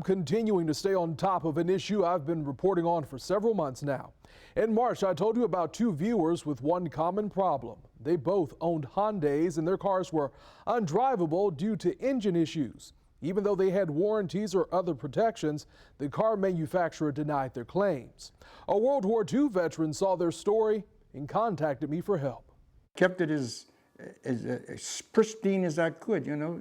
Continuing to stay on top of an issue I've been reporting on for several months now. In March, I told you about two viewers with one common problem. They both owned Hyundais and their cars were undrivable due to engine issues. Even though they had warranties or other protections, the car manufacturer denied their claims. A World War II veteran saw their story and contacted me for help. Kept it as pristine as I could, you know.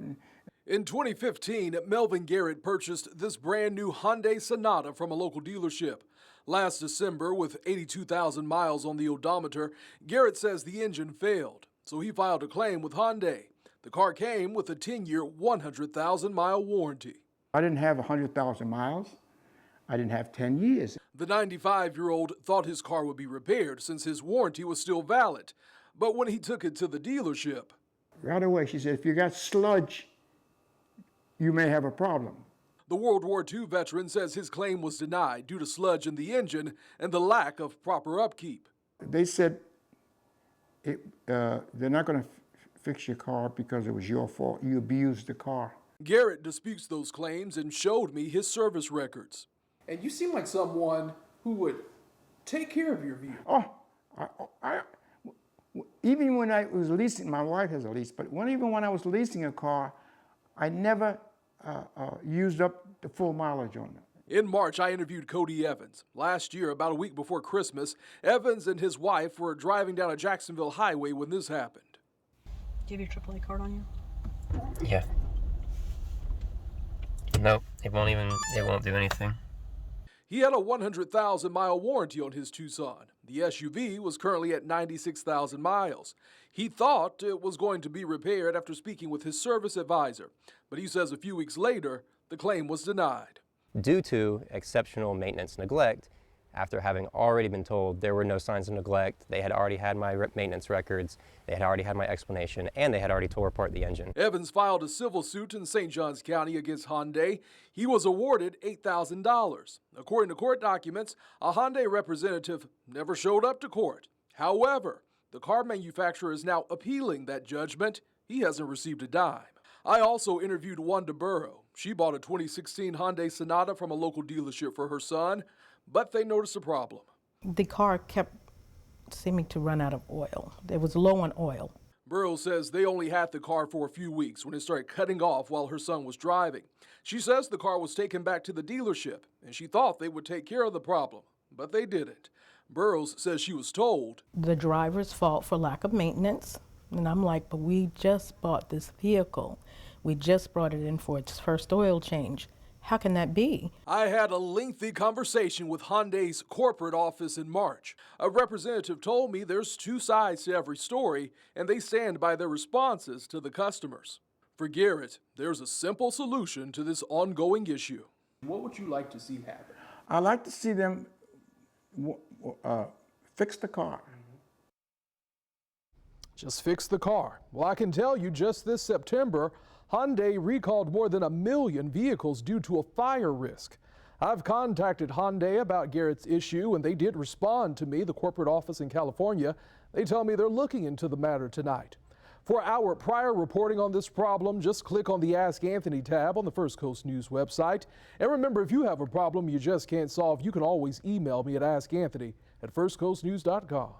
In 2015, Melvin Garrett purchased this brand new Hyundai Sonata from a local dealership. Last December, with 82,000 miles on the odometer, Garrett says the engine failed, so he filed a claim with Hyundai. The car came with a 10-year, 100,000-mile warranty. I didn't have 100,000 miles. I didn't have 10 years. The 95-year-old thought his car would be repaired since his warranty was still valid. But when he took it to the dealership, right away, she said, if you got sludge, you may have a problem. The World War II veteran says his claim was denied due to sludge in the engine and the lack of proper upkeep. They said they're not going to fix your car because it was your fault. You abused the car. Garrett disputes those claims and showed me his service records. And you seem like someone who would take care of your vehicle. Oh, even when I was leasing, my wife has a lease, but even when I was leasing a car, I never used up the full mileage on it. In March, I interviewed Cody Evans. Last year, about a week before Christmas, Evans and his wife were driving down a Jacksonville highway when this happened. Do you have your AAA card on you? Yeah. Nope, it won't do anything. He had a 100,000-mile warranty on his Tucson. The SUV was currently at 96,000 miles. He thought it was going to be repaired after speaking with his service advisor, but he says a few weeks later, the claim was denied. Due to exceptional maintenance neglect, after having already been told there were no signs of neglect, they had already had my maintenance records, they had already had my explanation, and they had already tore apart the engine. Evans filed a civil suit in St. Johns County against Hyundai. He was awarded $8,000. According to court documents, a Hyundai representative never showed up to court. However, the car manufacturer is now appealing that judgment. He hasn't received a dime. I also interviewed Wanda Burrow. She bought a 2016 Hyundai Sonata from a local dealership for her son, but they noticed a problem. The car kept seeming to run out of oil. It was low on oil. Burrow says they only had the car for a few weeks when it started cutting off while her son was driving. She says the car was taken back to the dealership, and she thought they would take care of the problem, but they didn't. Burrows says she was told the driver's fault for lack of maintenance. And I'm like, but we just bought this vehicle. We just brought it in for its first oil change. How can that be? I had a lengthy conversation with Hyundai's corporate office in March. A representative told me there's two sides to every story, and they stand by their responses to the customers. For Garrett, there's a simple solution to this ongoing issue. What would you like to see happen? I'd like to see them fix the car. Just fix the car. Well, I can tell you just this September, Hyundai recalled more than 1 million vehicles due to a fire risk. I've contacted Hyundai about Garrett's issue, and they did respond to me, the corporate office in California. They tell me they're looking into the matter tonight. For our prior reporting on this problem, just click on the Ask Anthony tab on the First Coast News website. And remember, if you have a problem you just can't solve, you can always email me at askanthony@firstcoastnews.com.